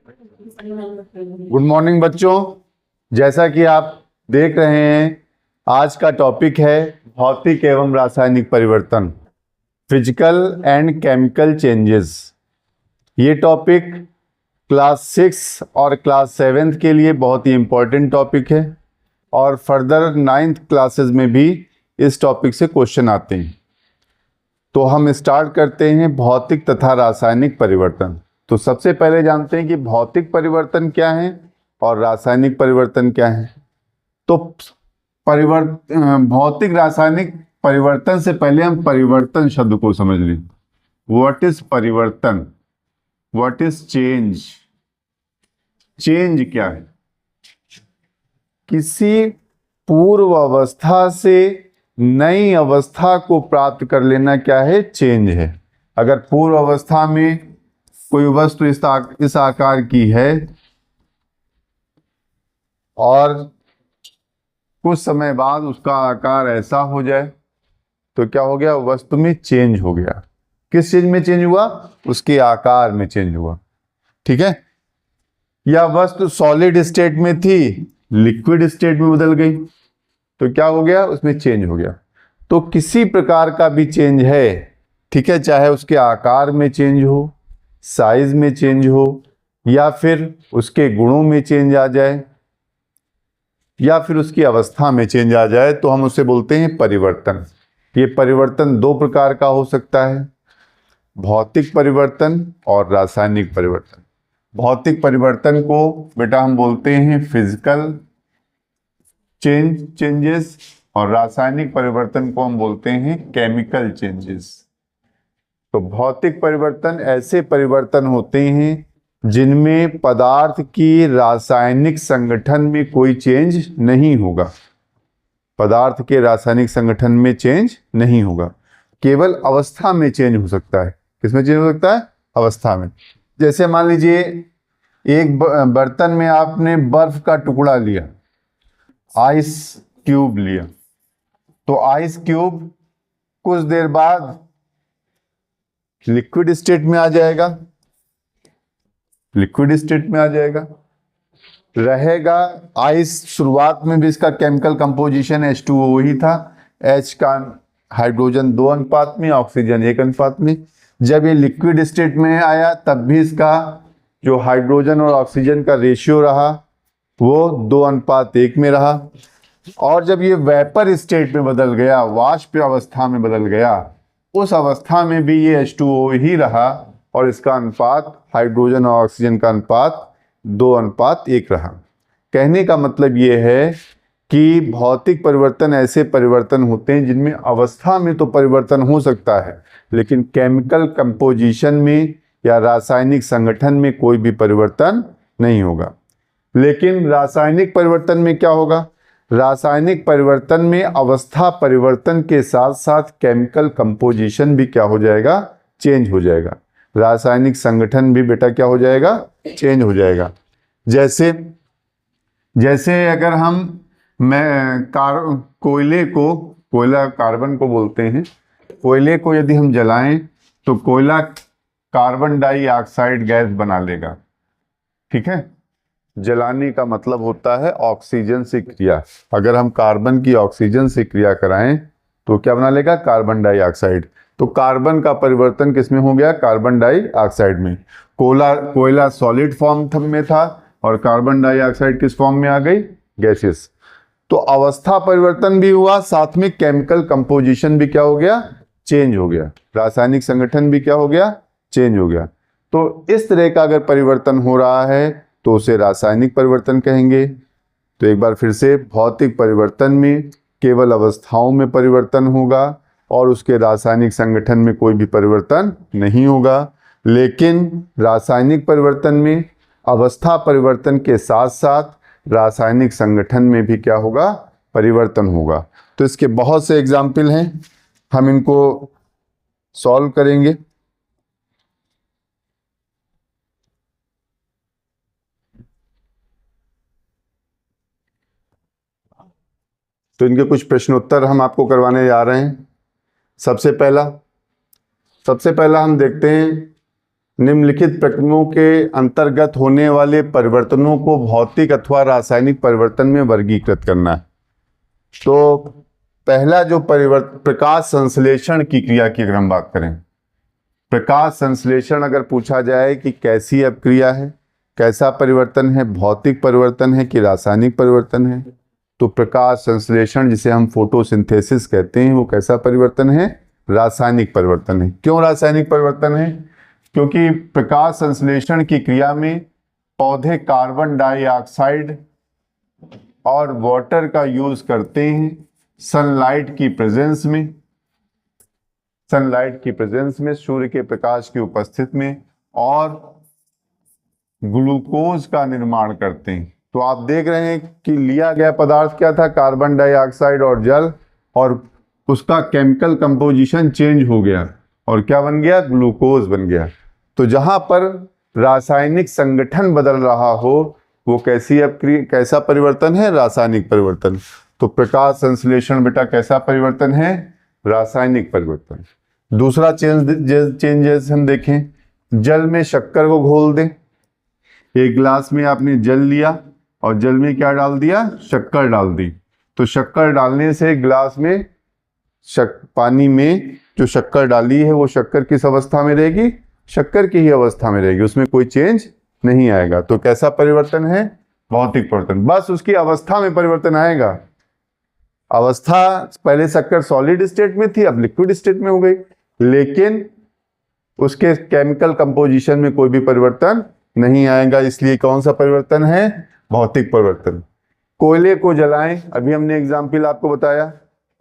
Good morning बच्चों। जैसा कि आप देख रहे हैं, आज का टॉपिक है भौतिक एवं रासायनिक परिवर्तन, फिजिकल एंड केमिकल चेंजेस। ये टॉपिक क्लास 6 और क्लास 7 के लिए बहुत ही इम्पोर्टेंट टॉपिक है और फर्दर 9th क्लासेस में भी इस टॉपिक से क्वेश्चन आते हैं। तो हम स्टार्ट करते हैं भौतिक तथा रासायनिक परिवर्तन। तो सबसे पहले जानते हैं कि भौतिक परिवर्तन क्या है और रासायनिक परिवर्तन क्या है। तो भौतिक रासायनिक परिवर्तन से पहले हम परिवर्तन शब्द को समझ लें। व्हाट इज परिवर्तन? What is change? चेंज क्या है? किसी पूर्व अवस्था से नई अवस्था को प्राप्त कर लेना क्या है? चेंज है। अगर पूर्व अवस्था में कोई वस्तु इस आकार की है और कुछ समय बाद उसका आकार ऐसा हो जाए तो क्या हो गया? वस्तु में चेंज हो गया। किस चीज में चेंज हुआ? उसके आकार में चेंज हुआ। ठीक है। या वस्तु सॉलिड स्टेट में थी, लिक्विड स्टेट में बदल गई तो क्या हो गया? उसमें चेंज हो गया। तो किसी प्रकार का भी चेंज है, ठीक है, चाहे उसके आकार में चेंज हो, साइज में चेंज हो, या फिर उसके गुणों में चेंज आ जाए, या फिर उसकी अवस्था में चेंज आ जाए, तो हम उसे बोलते हैं परिवर्तन। ये परिवर्तन दो प्रकार का हो सकता है, भौतिक परिवर्तन और रासायनिक परिवर्तन। भौतिक परिवर्तन को बेटा हम बोलते हैं फिजिकल चेंजेस और रासायनिक परिवर्तन को हम बोलते हैं केमिकल चेंजेस। तो भौतिक परिवर्तन ऐसे परिवर्तन होते हैं जिनमें पदार्थ की रासायनिक संगठन में कोई चेंज नहीं होगा। पदार्थ के रासायनिक संगठन में चेंज नहीं होगा, केवल अवस्था में चेंज हो सकता है। किसमें चेंज हो सकता है? अवस्था में। जैसे मान लीजिए एक बर्तन में आपने बर्फ का टुकड़ा लिया, आइस क्यूब लिया, तो आइस क्यूब कुछ देर बाद लिक्विड स्टेट में आ जाएगा, लिक्विड स्टेट में आ जाएगा, रहेगा। आइस शुरुआत में भी इसका केमिकल कंपोजिशन H2O ही था, H का हाइड्रोजन 2 अनुपात में, ऑक्सीजन 1 अनुपात में। जब ये लिक्विड स्टेट में आया तब भी इसका जो हाइड्रोजन और ऑक्सीजन का रेशियो रहा वो 2 अनुपात 1 में रहा। और जब ये वेपर स्टेट में बदल गया, वाष्प अवस्था में बदल गया, उस अवस्था में भी ये H2O ही रहा और इसका अनुपात हाइड्रोजन और ऑक्सीजन का अनुपात 2 अनुपात 1 रहा। कहने का मतलब ये है कि भौतिक परिवर्तन ऐसे परिवर्तन होते हैं जिनमें अवस्था में तो परिवर्तन हो सकता है, लेकिन केमिकल कंपोजिशन में या रासायनिक संगठन में कोई भी परिवर्तन नहीं होगा। लेकिन रासायनिक परिवर्तन में क्या होगा? रासायनिक परिवर्तन में अवस्था परिवर्तन के साथ साथ केमिकल कंपोजिशन भी क्या हो जाएगा? चेंज हो जाएगा। रासायनिक संगठन भी बेटा क्या हो जाएगा? चेंज हो जाएगा। जैसे अगर हम कोयला कार्बन को बोलते हैं, कोयले को यदि हम जलाएं तो कोयला कार्बन डाइऑक्साइड गैस बना लेगा। ठीक है। जलाने का मतलब होता है ऑक्सीजन से क्रिया। अगर हम कार्बन की ऑक्सीजन से क्रिया कराएं तो क्या बना लेगा? Carbon dioxide. तो कार्बन का परिवर्तन किसमें हो गया? कार्बन डाइऑक्साइड में। कोयला सॉलिड फॉर्म में था और कार्बन डाइऑक्साइड किस फॉर्म में आ गई? गैसेस। तो अवस्था परिवर्तन भी हुआ, साथ में केमिकल कंपोजिशन भी क्या हो गया? चेंज हो गया। रासायनिक संगठन भी क्या हो गया? चेंज हो गया। तो इस तरह का अगर परिवर्तन हो रहा है तो उसे रासायनिक परिवर्तन कहेंगे। तो एक बार फिर से, भौतिक परिवर्तन में केवल अवस्थाओं में परिवर्तन होगा और उसके रासायनिक संगठन में कोई भी परिवर्तन नहीं होगा। लेकिन रासायनिक परिवर्तन में अवस्था परिवर्तन के साथ साथ रासायनिक संगठन में भी क्या होगा? परिवर्तन होगा। तो इसके बहुत से एग्जाम्पल हैं, हम इनको सॉल्व करेंगे। तो इनके कुछ प्रश्नोत्तर हम आपको करवाने जा रहे हैं। सबसे पहला हम देखते हैं निम्नलिखित प्रक्रियाओं के अंतर्गत होने वाले परिवर्तनों को भौतिक अथवा रासायनिक परिवर्तन में वर्गीकृत करना है। तो पहला जो परिवर्तन प्रकाश संश्लेषण की क्रिया की अगर हम बात करें, प्रकाश संश्लेषण अगर पूछा जाए कि कैसी अपक्रिया है, कैसा परिवर्तन है, भौतिक परिवर्तन है कि रासायनिक परिवर्तन है, तो प्रकाश संश्लेषण जिसे हम फोटोसिंथेसिस कहते हैं वो कैसा परिवर्तन है, रासायनिक परिवर्तन है। क्यों रासायनिक परिवर्तन है? क्योंकि प्रकाश संश्लेषण की क्रिया में पौधे कार्बन डाइऑक्साइड और वाटर का यूज करते हैं सनलाइट की प्रेजेंस में, सूर्य के प्रकाश की उपस्थिति में, और ग्लूकोज का निर्माण करते हैं। तो आप देख रहे हैं कि लिया गया पदार्थ क्या था, कार्बन डाइऑक्साइड और जल, और उसका केमिकल कंपोजिशन चेंज हो गया और क्या बन गया, ग्लूकोज बन गया। तो जहां पर रासायनिक संगठन बदल रहा हो वो कैसा परिवर्तन है, रासायनिक परिवर्तन। तो प्रकाश संश्लेषण बेटा कैसा परिवर्तन है, रासायनिक परिवर्तन। दूसरा चेंजेस हम देखें, जल में शक्कर को घोल दें। एक गिलास में आपने जल लिया और जल में क्या डाल दिया, शक्कर डाल दी। तो शक्कर डालने से गिलास में पानी में जो शक्कर डाली है वो शक्कर किस अवस्था में रहेगी, शक्कर की ही अवस्था में रहेगी, उसमें कोई चेंज नहीं आएगा। तो कैसा परिवर्तन है, भौतिक परिवर्तन। बस उसकी अवस्था में परिवर्तन आएगा। अवस्था पहले शक्कर सॉलिड स्टेट में थी, अब लिक्विड स्टेट में हो गई, लेकिन उसके केमिकल कंपोजिशन में कोई भी परिवर्तन नहीं आएगा। इसलिए कौन सा परिवर्तन है, भौतिक परिवर्तन। कोयले को जलाएं, अभी हमने एग्जाम्पल आपको बताया,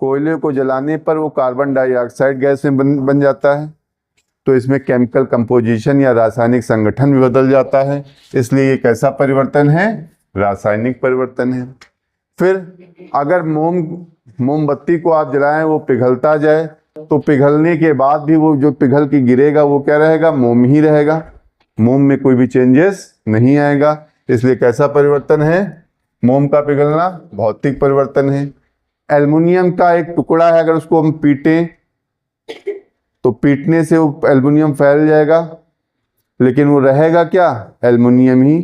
कोयले को जलाने पर वो कार्बन डाइऑक्साइड गैस में बन जाता है, तो इसमें केमिकल कंपोजिशन या रासायनिक संगठन भी बदल जाता है। इसलिए ये कैसा परिवर्तन है, रासायनिक परिवर्तन है। फिर अगर मोमबत्ती को आप जलाएं, वो पिघलता जाए, तो पिघलने के बाद भी वो जो पिघल के गिरेगा वो क्या रहेगा, मोम ही रहेगा, मोम में कोई भी चेंजेस नहीं आएगा। इसलिए कैसा परिवर्तन है, मोम का पिघलना, भौतिक परिवर्तन है। एल्युमिनियम का एक टुकड़ा है, अगर उसको हम पीटें तो पीटने से वो एल्युमिनियम फैल जाएगा, लेकिन वो रहेगा क्या, एल्युमिनियम ही।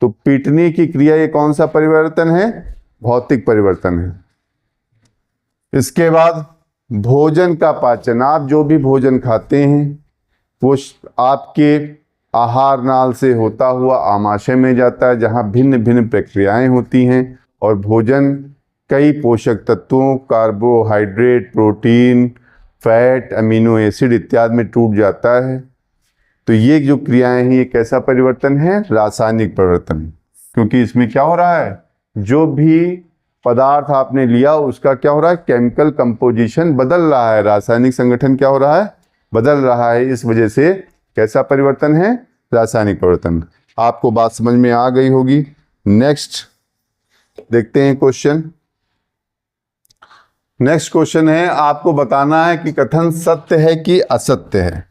तो पीटने की क्रिया ये कौन सा परिवर्तन है, भौतिक परिवर्तन है। इसके बाद भोजन का पाचन, आप जो भी भोजन खाते हैं वो आपके आहार नाल से होता हुआ आमाशय में जाता है, जहां भिन्न भिन्न प्रक्रियाएं होती हैं और भोजन कई पोषक तत्वों, carbohydrate, protein, fat, amino acid इत्यादि में टूट जाता है। तो ये जो क्रियाएं हैं ये कैसा परिवर्तन है, रासायनिक परिवर्तन। क्योंकि इसमें क्या हो रहा है, जो भी पदार्थ आपने लिया उसका क्या हो रहा है, केमिकल कंपोजिशन बदल रहा है, रासायनिक संगठन क्या हो रहा है, बदल रहा है। इस वजह से कैसा परिवर्तन है, रासायनिक परिवर्तन। आपको बात समझ में आ गई होगी। नेक्स्ट देखते हैं क्वेश्चन। नेक्स्ट क्वेश्चन है, आपको बताना है कि कथन सत्य है कि असत्य है।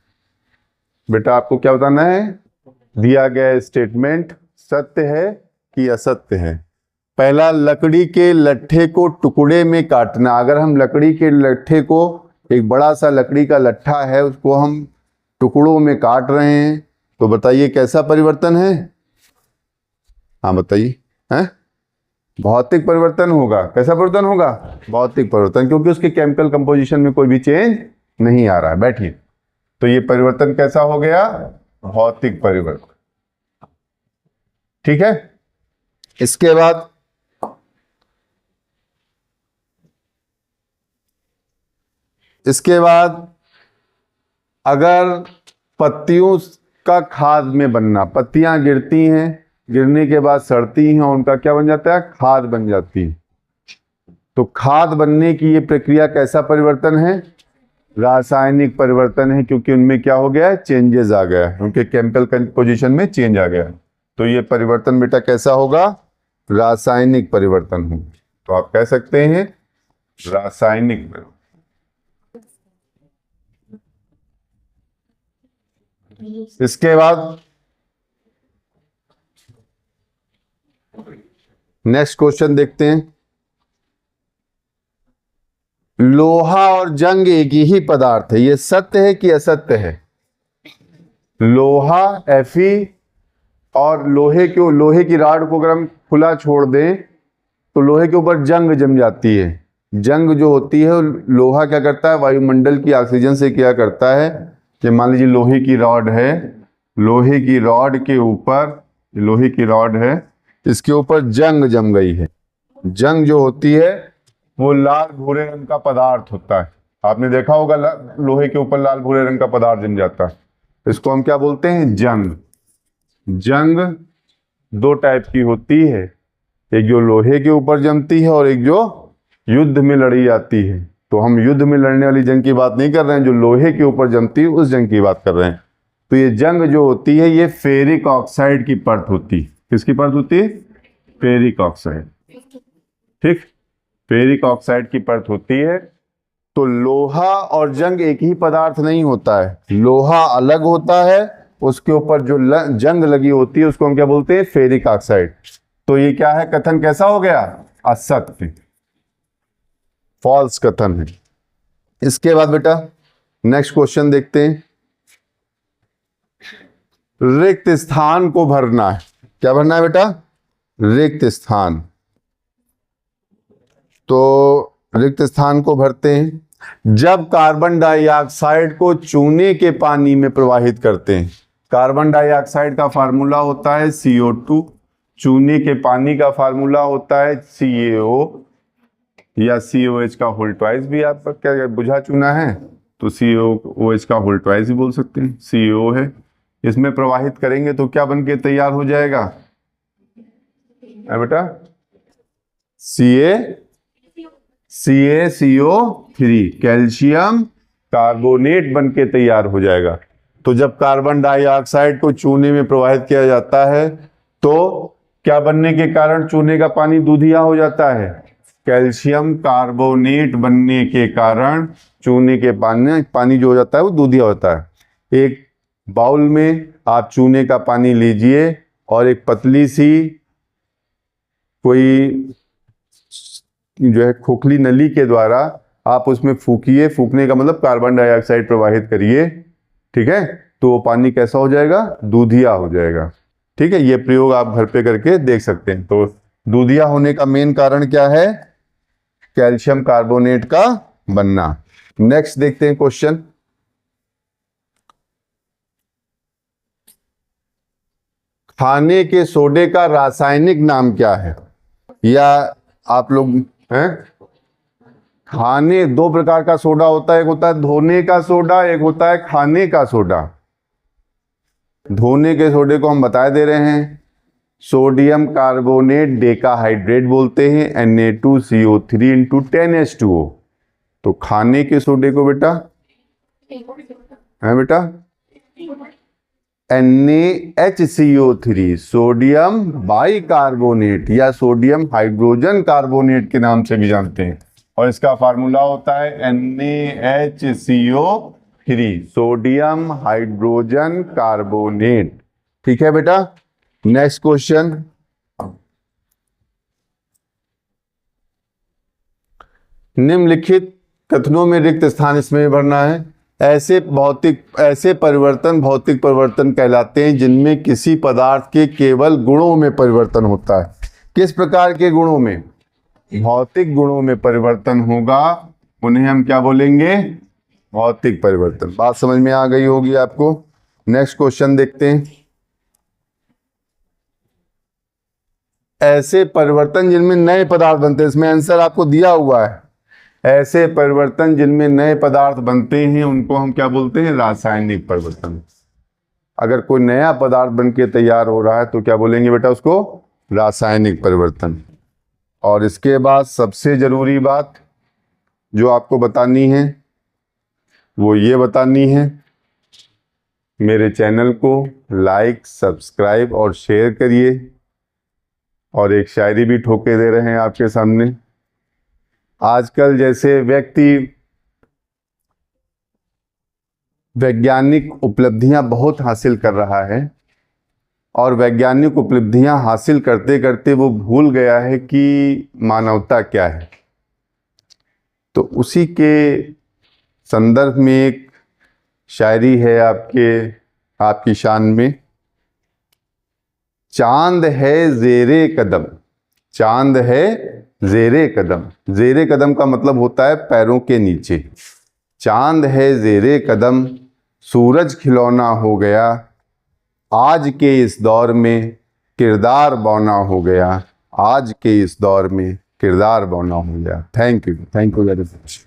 बेटा आपको क्या बताना है, दिया गया स्टेटमेंट सत्य है कि असत्य है। पहला, लकड़ी के लट्ठे को टुकड़े में काटना। अगर हम लकड़ी के लट्ठे को, एक बड़ा सा लकड़ी का लट्ठा है, उसको हम टुकड़ों में काट रहे हैं, तो बताइए कैसा परिवर्तन है, हाँ बताइए, हैं, भौतिक परिवर्तन होगा। कैसा परिवर्तन होगा, भौतिक परिवर्तन, क्योंकि उसके केमिकल कंपोजिशन में कोई भी चेंज नहीं आ रहा है। बैठिए, तो ये परिवर्तन कैसा हो गया, भौतिक परिवर्तन। ठीक है। इसके बाद अगर पत्तियों का खाद में बनना, पत्तियां गिरती हैं, गिरने के बाद सड़ती हैं और उनका क्या बन जाता है, खाद बन जाती है। तो खाद बनने की ये प्रक्रिया कैसा परिवर्तन है, रासायनिक परिवर्तन है, क्योंकि उनमें क्या हो गया है, चेंजेस आ गया है, उनके केमिकल कंपोजिशन में चेंज आ गया है। तो ये परिवर्तन बेटा कैसा होगा, रासायनिक परिवर्तन होगा। तो आप कह सकते हैं रासायनिक परिवर्तन। इसके बाद नेक्स्ट क्वेश्चन देखते हैं। लोहा और जंग एक ही पदार्थ है, ये सत्य है कि असत्य है, लोहा Fe, और लोहे की राड को अगर हम खुला छोड़ दें तो लोहे के ऊपर जंग जम जाती है। जंग जो होती है, लोहा क्या करता है, वायुमंडल की ऑक्सीजन से क्या करता है कि मान लीजिए लोहे की रॉड है, लोहे की रॉड के ऊपर, लोहे की रॉड है, इसके ऊपर जंग जम गई है। जंग जो होती है वो लाल भूरे रंग का पदार्थ होता है। आपने देखा होगा लोहे के ऊपर लाल भूरे रंग का पदार्थ जम जाता है, इसको हम क्या बोलते हैं, जंग। जंग दो टाइप की होती है, एक जो लोहे के ऊपर जमती है और एक जो युद्ध में लड़ी जाती है। तो हम युद्ध में लड़ने वाली जंग की बात नहीं कर रहे हैं, जो लोहे के ऊपर जमती है उस जंग की बात कर रहे हैं। तो ये जंग जो होती है ये फेरिक ऑक्साइड की परत होती है। किसकी परत होती है, फेरिक ऑक्साइड, ठीक, फेरिक ऑक्साइड की परत होती है। तो लोहा और जंग एक ही पदार्थ नहीं होता है, लोहा अलग होता है, उसके ऊपर जो जंग लगी होती है उसको हम क्या बोलते हैं, फेरिक ऑक्साइड। तो ये क्या है, कथन कैसा हो गया, असत्य, फॉल्स कथन है। इसके बाद बेटा नेक्स्ट क्वेश्चन देखते हैं। रिक्त स्थान को भरना है, क्या भरना है बेटा, रिक्त स्थान। तो रिक्त स्थान को भरते हैं जब कार्बन डाइऑक्साइड को चूने के पानी में प्रवाहित करते हैं। कार्बन डाइऑक्साइड का फार्मूला होता है CO2, चूने के पानी का फार्मूला होता है CaO या COH का होल ट्वाइस भी आप क्या बुझा चुना है तो COOH का होल ट्वाइस भी बोल सकते हैं, CO है। इसमें प्रवाहित करेंगे तो क्या बन के तैयार हो जाएगा बेटा, CaCO3, कैल्शियम कार्बोनेट बन के तैयार हो जाएगा। तो जब कार्बन डाइऑक्साइड को चूने में प्रवाहित किया जाता है तो क्या बनने के कारण चूने का पानी दूधिया हो जाता है, कैल्शियम कार्बोनेट बनने के कारण चूने के पानी जो हो जाता है वो दूधिया होता है। एक बाउल में आप चूने का पानी लीजिए और एक पतली सी कोई जो है खोखली नली के द्वारा आप उसमें फूकिए, फूकने का मतलब कार्बन डाइऑक्साइड प्रवाहित करिए, ठीक है, तो वो पानी कैसा हो जाएगा, दूधिया हो जाएगा। ठीक है, ये प्रयोग आप घर पे करके देख सकते हैं। तो दूधिया होने का मेन कारण क्या है, कैल्शियम कार्बोनेट का बनना। नेक्स्ट देखते हैं क्वेश्चन। खाने के सोडे का रासायनिक नाम क्या है, या आप लोग हैं, खाने दो प्रकार का सोडा होता है, एक होता है धोने का सोडा, एक होता है खाने का सोडा। धोने के सोडे को हम बता दे रहे हैं, सोडियम कार्बोनेट डेकाहाइड्रेट बोलते हैं, Na2CO3 इंटू 10H2O। तो खाने के सोडे को बेटा है बेटा NaHCO3, सोडियम बाइकार्बोनेट या सोडियम हाइड्रोजन कार्बोनेट के नाम से भी जानते हैं, और इसका फार्मूला होता है NaHCO3, सोडियम हाइड्रोजन कार्बोनेट। ठीक है बेटा, नेक्स्ट क्वेश्चन। निम्नलिखित कथनों में रिक्त स्थान इसमें भरना है। ऐसे भौतिक परिवर्तन कहलाते हैं जिनमें किसी पदार्थ के केवल गुणों में परिवर्तन होता है। किस प्रकार के गुणों में, भौतिक गुणों में परिवर्तन होगा, उन्हें हम क्या बोलेंगे, भौतिक परिवर्तन। बात समझ में आ गई होगी आपको। नेक्स्ट क्वेश्चन देखते हैं। ऐसे परिवर्तन जिनमें नए पदार्थ बनते हैं, इसमें आंसर आपको दिया हुआ है। ऐसे परिवर्तन जिनमें नए पदार्थ बनते हैं उनको हम क्या बोलते हैं, रासायनिक परिवर्तन। अगर कोई नया पदार्थ बन के तैयार हो रहा है तो क्या बोलेंगे बेटा उसको, रासायनिक परिवर्तन। और इसके बाद सबसे जरूरी बात जो आपको बतानी है वो ये बतानी है, मेरे चैनल को लाइक, सब्सक्राइब और शेयर करिए। और एक शायरी भी ठोके दे रहे हैं आपके सामने। आजकल जैसे व्यक्ति वैज्ञानिक उपलब्धियां बहुत हासिल कर रहा है और वैज्ञानिक उपलब्धियां हासिल करते करते वो भूल गया है कि मानवता क्या है। तो उसी के संदर्भ में एक शायरी है आपके आपकी शान में। चांद है ज़ेरे कदम, चांद है ज़ेरे कदम। ज़ेरे कदम का मतलब होता है पैरों के नीचे। चांद है ज़ेरे कदम, सूरज खिलौना हो गया, आज के इस दौर में किरदार बौना हो गया, आज के इस दौर में किरदार बौना हो गया। Thank you very much.